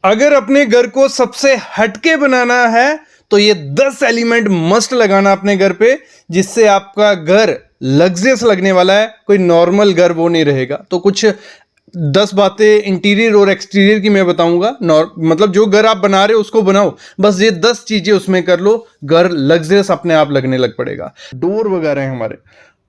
अगर अपने घर को सबसे हटके बनाना है तो ये 10 एलिमेंट मस्ट लगाना अपने घर पे, जिससे आपका घर लग्जरियस लगने वाला है। कोई नॉर्मल घर वो नहीं रहेगा। तो कुछ 10 बातें इंटीरियर और एक्सटीरियर की मैं बताऊंगा। मतलब जो घर आप बना रहे हो उसको बनाओ, बस ये 10 चीजें उसमें कर लो, घर लग्जरियस अपने आप लगने लग पड़ेगा। डोर वगैरह हैं हमारे,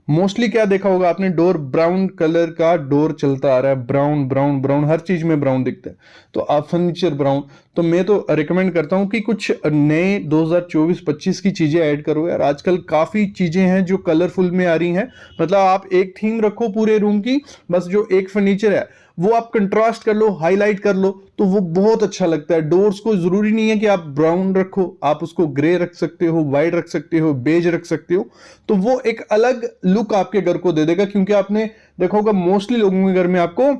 मोस्टली क्या देखा होगा आपने, डोर ब्राउन कलर का डोर चलता आ रहा है। ब्राउन ब्राउन ब्राउन, हर चीज में ब्राउन दिखता है। तो आप फर्नीचर ब्राउन, तो मैं तो रिकमेंड करता हूं कि कुछ नए 2024-25 की चीजें ऐड करो यार। आजकल काफी चीजें हैं जो कलरफुल में आ रही हैं। मतलब आप एक थीम रखो पूरे रूम की, बस जो एक फर्नीचर है वो आप कंट्रास्ट कर लो, हाईलाइट कर लो, तो वो बहुत अच्छा लगता है। डोर्स को जरूरी नहीं है कि आप ब्राउन रखो, आप उसको ग्रे रख सकते हो, वाइट रख सकते हो, बेज रख सकते हो। तो वो एक अलग लुक आपके घर को दे देगा। क्योंकि आपने देखा होगा मोस्टली लोगों के घर में आपको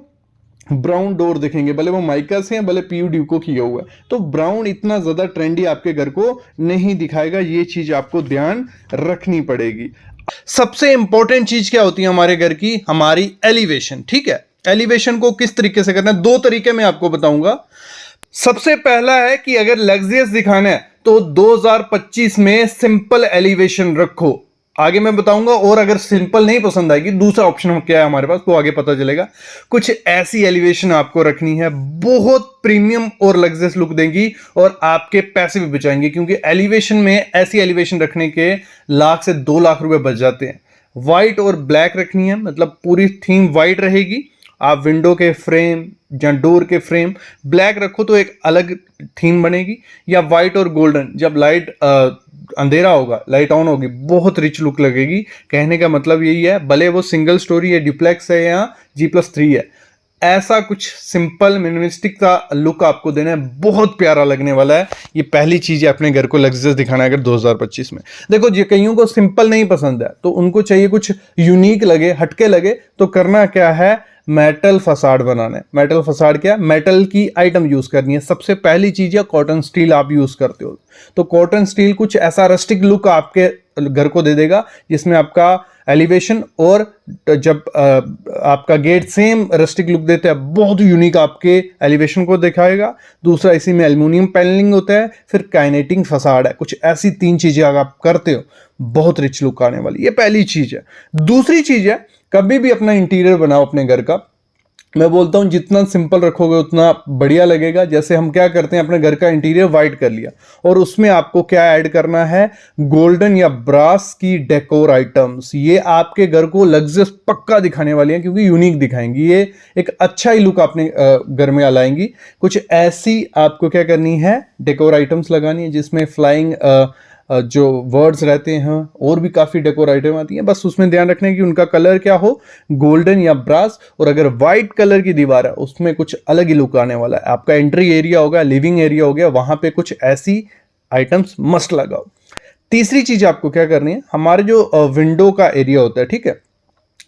ब्राउन डोर दिखेंगे, भले वो माइका से हैं, भले पीयू को किया हुआ है। तो ब्राउन इतना ज्यादा ट्रेंडी आपके घर को नहीं दिखाएगा। ये चीज आपको ध्यान रखनी पड़ेगी। सबसे इंपॉर्टेंट चीज क्या होती है हमारे घर की? हमारी एलिवेशन। ठीक है, एलिवेशन को किस तरीके से करना है, 2 तरीके मैं आपको बताऊंगा। सबसे पहला है कि अगर लग्जरियस दिखाना है तो 2025 में सिंपल एलिवेशन रखो, आगे मैं बताऊंगा। और अगर सिंपल नहीं पसंद आएगी, दूसरा ऑप्शन क्या है हमारे पास, वो आगे पता चलेगा। कुछ ऐसी एलिवेशन आपको रखनी है, बहुत प्रीमियम और लग्जरियस लुक देंगी और आपके पैसे भी बचाएंगे। क्योंकि एलिवेशन में ऐसी एलिवेशन रखने के लाख से 2 लाख रुपए बच जाते हैं। व्हाइट और ब्लैक रखनी है, मतलब पूरी थीम व्हाइट रहेगी। आप विंडो के फ्रेम या डोर के फ्रेम ब्लैक रखो तो एक अलग थीम बनेगी। या व्हाइट और गोल्डन, जब लाइट अंधेरा होगा, लाइट ऑन होगी, बहुत रिच लुक लगेगी। कहने का मतलब यही है, भले वो सिंगल स्टोरी है, डिप्लेक्स है या G+3 है, ऐसा कुछ सिंपल मिनिमलिस्टिक का लुक आपको देना है, बहुत प्यारा लगने वाला है। ये पहली चीज है, अपने घर को लग्जरियस दिखाना है अगर 2025 में। देखो ये कईयों को सिंपल नहीं पसंद है, तो उनको चाहिए कुछ यूनिक लगे, हटके लगे, तो करना क्या है, मेटल फसाड बनाना है। मेटल फसाड क्या है? मेटल की आइटम यूज करनी है। सबसे पहली चीज है कॉटन स्टील आप यूज करते हो, तो कॉटन स्टील कुछ ऐसा रस्टिक लुक आपके घर को दे देगा, जिसमें आपका एलिवेशन और जब आपका गेट सेम रस्टिक लुक देता है, बहुत यूनिक आपके एलिवेशन को दिखाएगा। दूसरा, इसी में एल्युमिनियम पैनलिंग होता है। फिर काइनेटिंग फसाड है। कुछ ऐसी 3 चीजें अगर आप करते हो, बहुत रिच लुक आने वाली। ये पहली चीज है। दूसरी चीज है, कभी भी अपना इंटीरियर बनाओ अपने घर का, मैं बोलता हूं जितना सिंपल रखोगे उतना बढ़िया लगेगा। जैसे हम क्या करते हैं, अपने घर का इंटीरियर वाइट कर लिया और उसमें आपको क्या ऐड करना है, गोल्डन या ब्रास की डेकोर आइटम्स। ये आपके घर को लग्जरियस पक्का दिखाने वाली हैं, क्योंकि यूनिक दिखाएंगी। ये एक अच्छा ही लुक अपने घर में लाएंगी। कुछ ऐसी आपको क्या करनी है, डेकोर आइटम्स लगानी है, जिसमें फ्लाइंग जो वर्ड्स रहते हैं, और भी काफ़ी डेकोर आइटम आती हैं। बस उसमें ध्यान रखना है कि उनका कलर क्या हो, गोल्डन या ब्रास। और अगर वाइट कलर की दीवार है, उसमें कुछ अलग ही लुक आने वाला है। आपका एंट्री एरिया होगा, लिविंग एरिया हो गया, वहां पे कुछ ऐसी आइटम्स मस्ट लगाओ। तीसरी चीज आपको क्या करनी है, हमारे जो विंडो का एरिया होता है, ठीक है,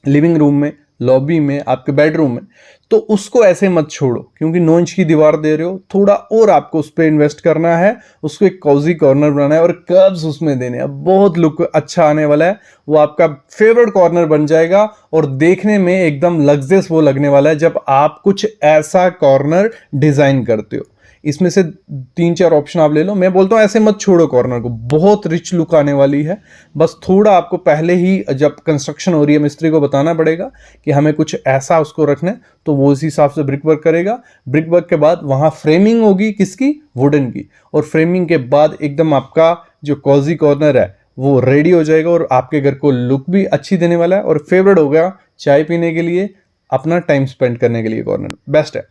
लिविंग रूम में, लॉबी में, आपके बेडरूम में, तो उसको ऐसे मत छोड़ो। क्योंकि 9 इंच की दीवार दे रहे हो, थोड़ा और आपको उस पर इन्वेस्ट करना है। उसको एक कॉजी कॉर्नर बनाना है और कर्व्स उसमें देने हैं, बहुत लुक अच्छा आने वाला है। वो आपका फेवरेट कॉर्नर बन जाएगा और देखने में एकदम लग्जरियस वो लगने वाला है जब आप कुछ ऐसा कॉर्नर डिजाइन करते हो। इसमें से 3-4 ऑप्शन आप ले लो। मैं बोलता हूँ ऐसे मत छोड़ो कॉर्नर को, बहुत रिच लुक आने वाली है। बस थोड़ा आपको पहले ही जब कंस्ट्रक्शन हो रही है, मिस्त्री को बताना पड़ेगा कि हमें कुछ ऐसा उसको रखना है, तो वो उसी हिसाब से ब्रिक वर्क करेगा। ब्रिक वर्क के बाद वहां फ्रेमिंग होगी, किसकी? वुडन की। और फ्रेमिंग के बाद एकदम आपका जो कॉजी कॉर्नर है वो रेडी हो जाएगा और आपके घर को लुक भी अच्छी देने वाला है। और फेवरेट हो गया चाय पीने के लिए, अपना टाइम स्पेंड करने के लिए कॉर्नर बेस्ट है।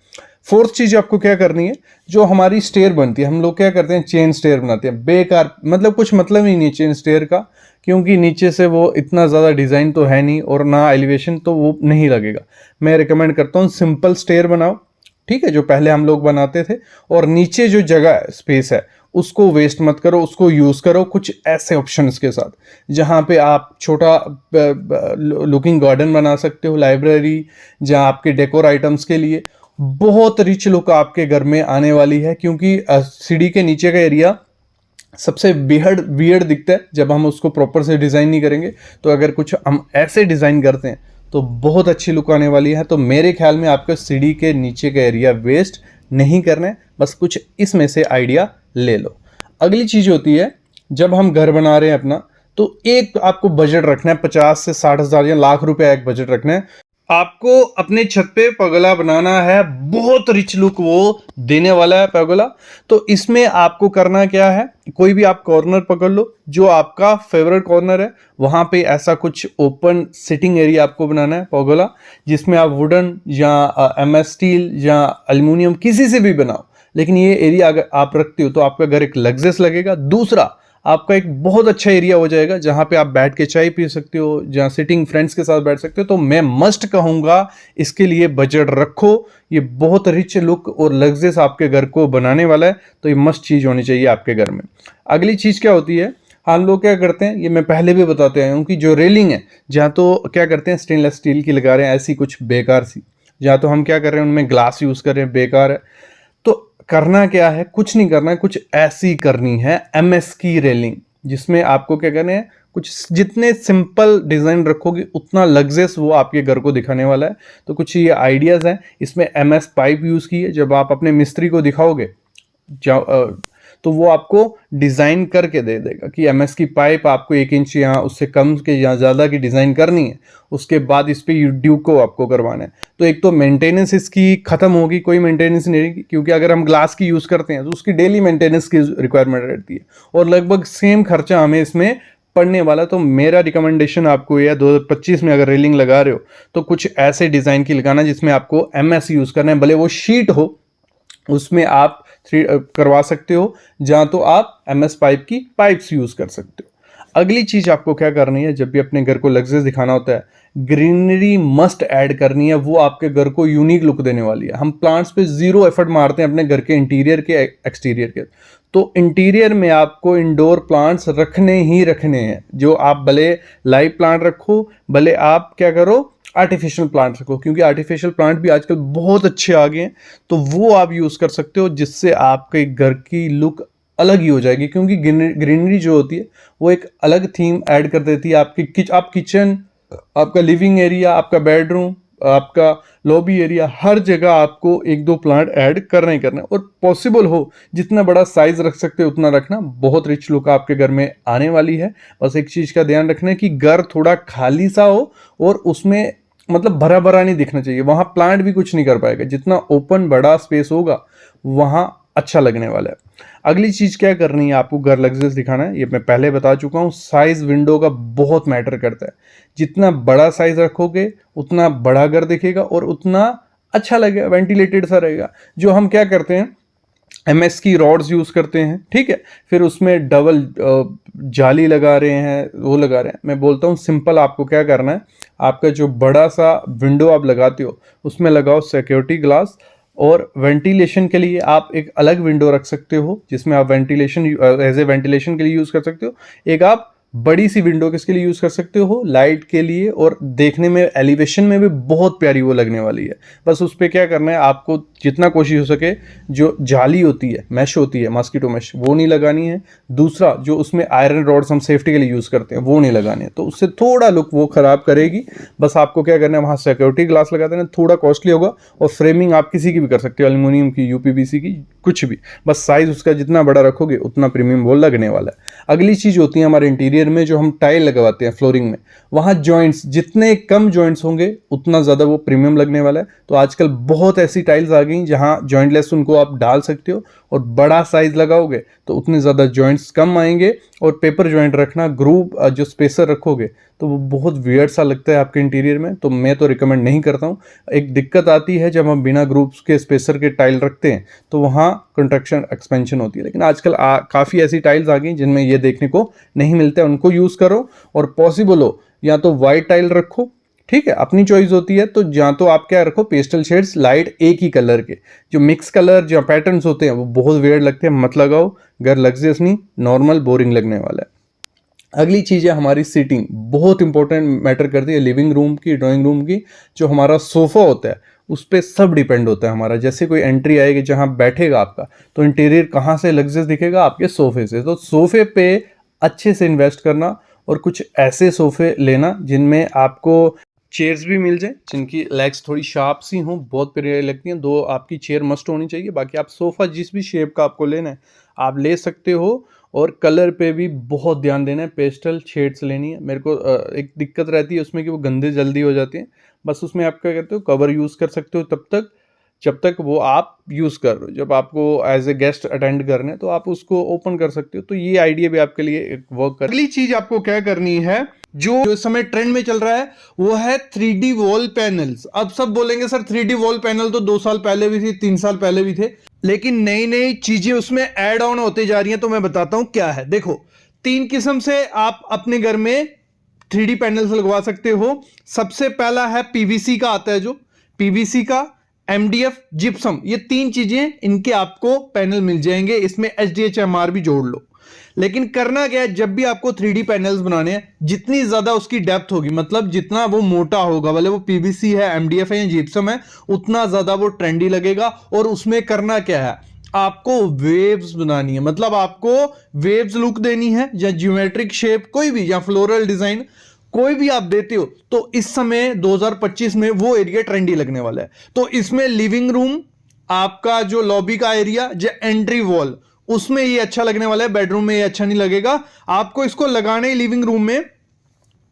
4th चीज आपको क्या करनी है, जो हमारी स्टेयर बनती है, हम लोग क्या करते हैं, चेन स्टेयर बनाते हैं। बेकार, मतलब कुछ मतलब ही नहीं है चेन स्टेयर का, क्योंकि नीचे से वो इतना ज़्यादा डिज़ाइन तो है नहीं और ना एलिवेशन, तो वो नहीं लगेगा। मैं रिकमेंड करता हूँ सिंपल स्टेयर बनाओ, ठीक है, जो पहले हम लोग बनाते थे। और नीचे जो जगह है, स्पेस है, उसको वेस्ट मत करो, उसको यूज़ करो कुछ ऐसे ऑप्शंस के साथ, जहाँ पे आप छोटा लुकिंग गार्डन बना सकते हो, लाइब्रेरी, जहाँ आपके डेकोर आइटम्स के लिए बहुत रिच लुक आपके घर में आने वाली है। क्योंकि सीढ़ी के नीचे का एरिया सबसे वियर्ड दिखता है जब हम उसको प्रॉपर से डिज़ाइन नहीं करेंगे। तो अगर कुछ हम ऐसे डिज़ाइन करते हैं तो बहुत अच्छी लुक आने वाली है। तो मेरे ख्याल में आपका सीढ़ी के नीचे का एरिया वेस्ट नहीं करना है, बस कुछ इसमें से आइडिया ले लो। अगली चीज़ होती है, जब हम घर बना रहे हैं अपना, तो एक आपको बजट रखना है, 50 से 60 हज़ार या लाख रुपए एक बजट रखना है। आपको अपने छत पे परगोला बनाना है, बहुत रिच लुक वो देने वाला है परगोला। तो इसमें आपको करना क्या है, कोई भी आप कॉर्नर पकड़ लो जो आपका फेवरेट कॉर्नर है, वहां पे ऐसा कुछ ओपन सिटिंग एरिया आपको बनाना है परगोला, जिसमें आप वुडन या MS स्टील या एल्युमिनियम किसी से भी बनाओ, लेकिन ये एरिया अगर आप रखते हो तो आपका घर एक लग्जरियस लगेगा। दूसरा, आपका एक बहुत अच्छा एरिया हो जाएगा जहां पे आप बैठ के चाय पी सकते हो, जहां सिटिंग फ्रेंड्स के साथ बैठ सकते हो। तो मैं मस्ट कहूंगा इसके लिए बजट रखो, ये बहुत रिच लुक और लग्जरियस आपके घर को बनाने वाला है, तो ये मस्ट चीज होनी चाहिए आपके घर में। अगली चीज क्या होती है, हम लोग क्या करते हैं, ये मैं पहले भी बताते आया हूं कि जो रेलिंग है, जहां तो क्या करते हैं स्टेनलेस स्टील की लगा रहे हैं ऐसी कुछ बेकार सी, जहां तो हम क्या कर रहे हैं उनमें ग्लास यूज कर रहे हैं, बेकार है। तो करना क्या है, कुछ नहीं करना है, कुछ ऐसी करनी है MS की रेलिंग, जिसमें आपको क्या करना है, कुछ जितने सिंपल डिजाइन रखोगे उतना लग्जरियस वो आपके घर को दिखाने वाला है। तो कुछ ये आइडियाज हैं, इसमें MS पाइप यूज की है, जब आप अपने मिस्त्री को दिखाओगे तो वो आपको डिजाइन करके दे देगा कि MS की पाइप आपको 1 इंच या उससे कम के या ज्यादा की डिजाइन करनी है, उसके बाद इस पे ड्यूक को आपको करवाना है। तो एक तो मेंटेनेंस इसकी खत्म होगी, कोई मेंटेनेंस नहीं रहेगी, क्योंकि अगर हम ग्लास की यूज करते हैं तो उसकी डेली मेंटेनेंस की रिक्वायरमेंट रहती है, और लगभग सेम खर्चा हमें इसमें पड़ने वाला। तो मेरा रिकमेंडेशन आपको यह 2025 में अगर रेलिंग लगा रहे हो तो कुछ ऐसे डिजाइन की लगाना जिसमें आपको MS यूज करना है, भले वो शीट हो, उसमें आप करवा सकते हो, जहां तो आप MS पाइप की पाइप्स यूज कर सकते हो। अगली चीज आपको क्या करनी है, जब भी अपने घर को लग्जरियस दिखाना होता है, ग्रीनरी मस्ट ऐड करनी है, वो आपके घर को यूनिक लुक देने वाली है। हम प्लांट्स पे जीरो एफर्ट मारते हैं अपने घर के इंटीरियर के एक्सटीरियर के, तो इंटीरियर में आपको इंडोर प्लांट्स रखने ही रखने हैं। जो आप भले लाइव प्लांट रखो, भले आप क्या करो आर्टिफिशियल प्लांट रखो, क्योंकि आर्टिफिशियल प्लांट भी आजकल बहुत अच्छे आ गए हैं, तो वो आप यूज कर सकते हो, जिससे आपके घर की लुक अलग ही हो जाएगी। क्योंकि ग्रीनरी जो होती है वो एक अलग थीम ऐड कर देती है आपकी आप किचन, आपका लिविंग एरिया, आपका बेडरूम, आपका लॉबी एरिया, हर जगह आपको 1-2 प्लांट ऐड करना ही करना है। और पॉसिबल हो जितना बड़ा साइज रख सकते हो उतना रखना, बहुत रिच लुक आपके घर में आने वाली है। बस एक चीज का ध्यान रखना है कि घर थोड़ा खाली सा हो, और उसमें मतलब भरा भरा नहीं दिखना चाहिए, वहां प्लांट भी कुछ नहीं कर पाएगा। जितना ओपन बड़ा स्पेस होगा वहां अच्छा लगने वाला है। अगली चीज क्या करनी है, आपको घर लग्जरियस दिखाना है, ये मैं पहले बता चुका हूं, साइज विंडो का बहुत मैटर करता है। जितना बड़ा साइज रखोगे उतना बड़ा घर दिखेगा और उतना अच्छा लगेगा, वेंटिलेटेड सा रहेगा। जो हम क्या करते हैं, MS की रॉड्स यूज करते हैं, ठीक है, फिर उसमें डबल जाली लगा रहे हैं, वो लगा रहे हैं। मैं बोलता हूँ सिंपल आपको क्या करना है, आपका जो बड़ा सा विंडो आप लगाते हो उसमें लगाओ सिक्योरिटी ग्लास, और वेंटिलेशन के लिए आप एक अलग विंडो रख सकते हो, जिसमें आप वेंटिलेशन एज ए वेंटिलेशन के लिए यूज कर सकते हो। एक आप बड़ी सी विंडो किसके लिए यूज कर सकते हो, लाइट के लिए, और देखने में एलिवेशन में भी बहुत प्यारी वो लगने वाली है। बस उस पर क्या करना है, आपको जितना कोशिश हो सके जो जाली होती है, मैश होती है, मॉस्किटो मैश, वो नहीं लगानी है। दूसरा, जो उसमें आयरन रॉड्स हम सेफ्टी के लिए यूज करते हैं वो नहीं लगाने हैं, तो उससे थोड़ा लुक वो खराब करेगी। बस आपको क्या करना है, वहां सिक्योरिटी ग्लास लगा देना, थोड़ा कॉस्टली होगा, और फ्रेमिंग आप किसी की भी कर सकते हो, एल्युमिनियम की, UPVC की, कुछ भी। बस साइज उसका जितना बड़ा रखोगे उतना प्रीमियम वो लगने वाला है। अगली चीज होती है हमारे इंटीरियर में जो हम टाइल लगवाते हैं फ्लोरिंग में, वहां जॉइंट्स जितने कम जॉइंट्स होंगे उतना ज्यादा वो प्रीमियम लगने वाला है। तो आजकल बहुत ऐसी टाइल्स आ गई जहां जॉइंटलेस उनको आप डाल सकते हो, और बड़ा साइज लगाओगे तो उतने ज्यादा जॉइंट्स कम आएंगे। और पेपर जॉइंट रखना, ग्रूव जो स्पेसर रखोगे तो वो बहुत वियर्ड सा लगता है आपके इंटीरियर में, तो मैं तो रिकमेंड नहीं करता हूँ। एक दिक्कत आती है जब हम बिना ग्रूव्स के स्पेसर के टाइल रखते हैं, तो वहाँ कंस्ट्रक्शन एक्सपेंशन होती है। लेकिन आजकल काफ़ी ऐसी टाइल्स आ गई जिनमें ये देखने को नहीं मिलता है, उनको यूज़ करो। और पॉसिबल हो या तो वाइट टाइल रखो, ठीक है, अपनी चॉइस होती है। तो जहाँ तो आप क्या रखो, पेस्टल शेड्स लाइट एक ही कलर के, जो मिक्स कलर जो पैटर्न्स होते हैं वो बहुत वियर्ड लगते हैं, मत लगाओ। घर लग्जरियस नहीं, नॉर्मल बोरिंग लगने वाला है। अगली चीज़ है हमारी सीटिंग, बहुत इंपॉर्टेंट मैटर करती है लिविंग रूम की, ड्राइंग रूम की। जो हमारा सोफ़ा होता है उस पर सब डिपेंड होता है हमारा। जैसे कोई एंट्री आएगी जहाँ बैठेगा आपका, तो इंटीरियर कहाँ से लग्जरियस दिखेगा, आपके सोफे से। तो सोफे पे अच्छे से इन्वेस्ट करना, और कुछ ऐसे सोफे लेना जिनमें आपको चेयर्स भी मिल जाए जिनकी लेग्स थोड़ी शार्प सी हों, बहुत प्यारी लगती हैं। 2 आपकी चेयर मस्ट होनी चाहिए। बाकी आप सोफ़ा जिस भी शेप का आपको लेना है आप ले सकते हो। और कलर पे भी बहुत ध्यान देना है, पेस्टल शेड्स लेनी है। मेरे को एक दिक्कत रहती है उसमें कि वो गंदे जल्दी हो जाते हैं। बस उसमें आप क्या कहते हो, कवर यूज़ कर सकते हो तब तक जब तक वो आप यूज़ कर रहे हो। जब आपको एज ए गेस्ट अटेंड करने तो आप उसको ओपन कर सकते हो। तो ये आइडिया भी आपके लिए एक वर्क कर। अगली चीज आपको क्या करनी है, जो इस समय ट्रेंड में चल रहा है वो है 3D वॉल पैनल्स। अब सब बोलेंगे सर 3D वॉल पैनल तो 2 साल पहले भी थी, 3 साल पहले भी थे, लेकिन नई नई चीजें उसमें ऐड ऑन होते जा रही हैं। तो मैं बताता हूं क्या है। देखो, 3 किस्म से आप अपने घर में 3D पैनल्स लगवा सकते हो। सबसे पहला है पीवीसी का आता है, जो पीवीसी का, एमडीएफ, जिप्सम, ये 3 चीजें इनके आपको पैनल मिल जाएंगे। इसमें एचडीएचएमआर भी जोड़ लो। लेकिन करना क्या है, जब भी आपको 3D पैनल्स बनाने हैं, जितनी ज्यादा उसकी डेप्थ होगी, मतलब जितना वो मोटा होगा, भले वो पीवीसी है, एमडीएफ है या जिप्सम है, उतना ज्यादा वो ट्रेंडी लगेगा। और उसमें करना क्या है, आपको वेव्स बनानी है, मतलब आपको वेव्स लुक देनी है, या ज्योमेट्रिक शेप कोई भी, या फ्लोरल डिजाइन कोई भी आप देते हो। तो इस समय 2025 में वो एरिया ट्रेंडी लगने वाला है। तो इसमें लिविंग रूम, आपका जो लॉबी का एरिया, जो एंट्री वॉल, उसमें ये अच्छा लगने वाला है। बेडरूम में ये अच्छा नहीं लगेगा। आपको इसको लगाने लिविंग रूम में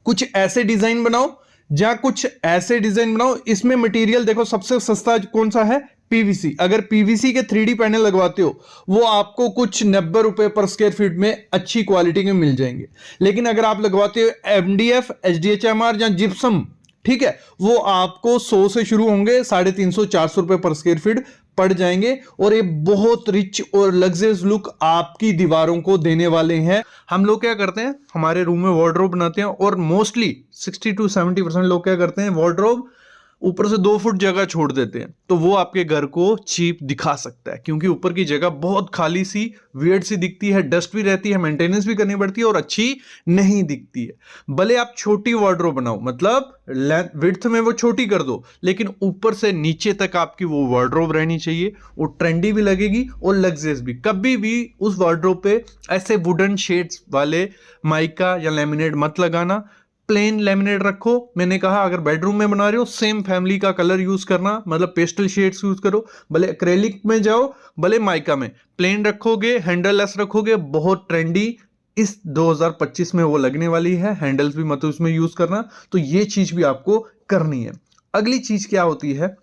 कुछ ऐसे डिजाइन बनाओ, या कुछ ऐसे डिजाइन बनाओ। इसमें मटेरियल देखो, सबसे सस्ता कौन सा है, पीवीसी। अगर पीवीसी के 3D पैनल लगवाते हो वो आपको कुछ 90 रुपए पर स्क्वायर फीट में अच्छी क्वालिटी के मिल जाएंगे। लेकिन अगर आप लगवाते हो एमडीएफ, एचडीएचएमआर या जिप्सम, ठीक है, वो आपको 100 से शुरू होंगे, 350 400 रुपए पर स्क्वायर फीट पड़ जाएंगे। और ये बहुत रिच और लग्जरियस लुक आपकी दीवारों को देने वाले हैं। हम लोग क्या करते हैं, हमारे रूम में वार्डरोब बनाते हैं, और मोस्टली 60 to 70% लोग क्या करते हैं, वार्डरोब ऊपर से 2 फुट जगह छोड़ देते हैं। तो वो आपके घर को चीप दिखा सकता है, क्योंकि ऊपर की जगह बहुत खाली सी, वियर्ड सी दिखती है, डस्ट भी रहती है, मेंटेनेंस भी करनी पड़ती है, और अच्छी नहीं दिखती है। भले आप छोटी वार्डरोब बनाओ, मतलब विड्थ में वो छोटी कर दो, लेकिन ऊपर से नीचे तक आपकी वो वार्डरोब रहनी चाहिए। वो ट्रेंडी भी लगेगी और लग्जरियस भी। कभी भी उस वार्डरोब पे ऐसे वुडन शेड्स वाले माइका या लेमिनेट मत लगाना, प्लेन लेमिनेट रखो। मैंने कहा अगर बेडरूम में बना रहे हो, सेम फैमिली का कलर यूज करना, मतलब पेस्टल शेड्स यूज करो। भले एक्रेलिक में जाओ, भले माइका में, प्लेन रखोगे, हैंडल लेस रखोगे, बहुत ट्रेंडी इस 2025 में वो लगने वाली है। हैंडल्स भी मत उसमें यूज करना। तो ये चीज भी आपको करनी है। अगली चीज क्या होती है,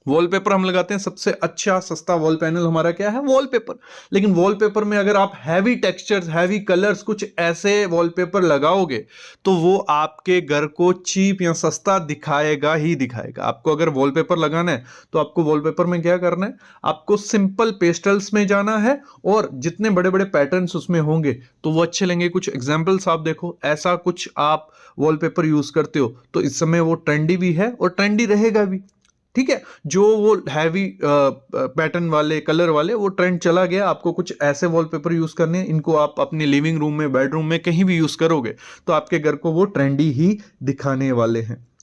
वॉलपेपर हम लगाते हैं। सबसे अच्छा सस्ता वॉल पैनल हमारा क्या है, वॉलपेपर। लेकिन वॉलपेपर में अगर आप हैवी टेक्सचर्स, हैवी कलर्स, कुछ ऐसे वॉलपेपर लगाओगे तो वो आपके घर को चीप या सस्ता दिखाएगा ही दिखाएगा। आपको अगर वॉलपेपर लगाना है तो आपको वॉलपेपर में क्या करना है, आपको सिंपल पेस्टल्स में जाना है, और जितने बड़े बड़े पैटर्न्स उसमें होंगे तो वो अच्छे लेंगे। कुछ एग्जाम्पल्स आप देखो, ऐसा कुछ आप वॉलपेपर यूज करते हो तो इस समय वो ट्रेंडी भी है और ट्रेंडी रहेगा भी। ठीक है, जो वो हैवी पैटर्न वाले, कलर वाले, वो ट्रेंड चला गया। आपको कुछ ऐसे वॉलपेपर यूज करने हैं, इनको आप अपने लिविंग रूम में, बेडरूम में, कहीं भी यूज करोगे तो आपके घर को वो ट्रेंडी ही दिखाने वाले हैं।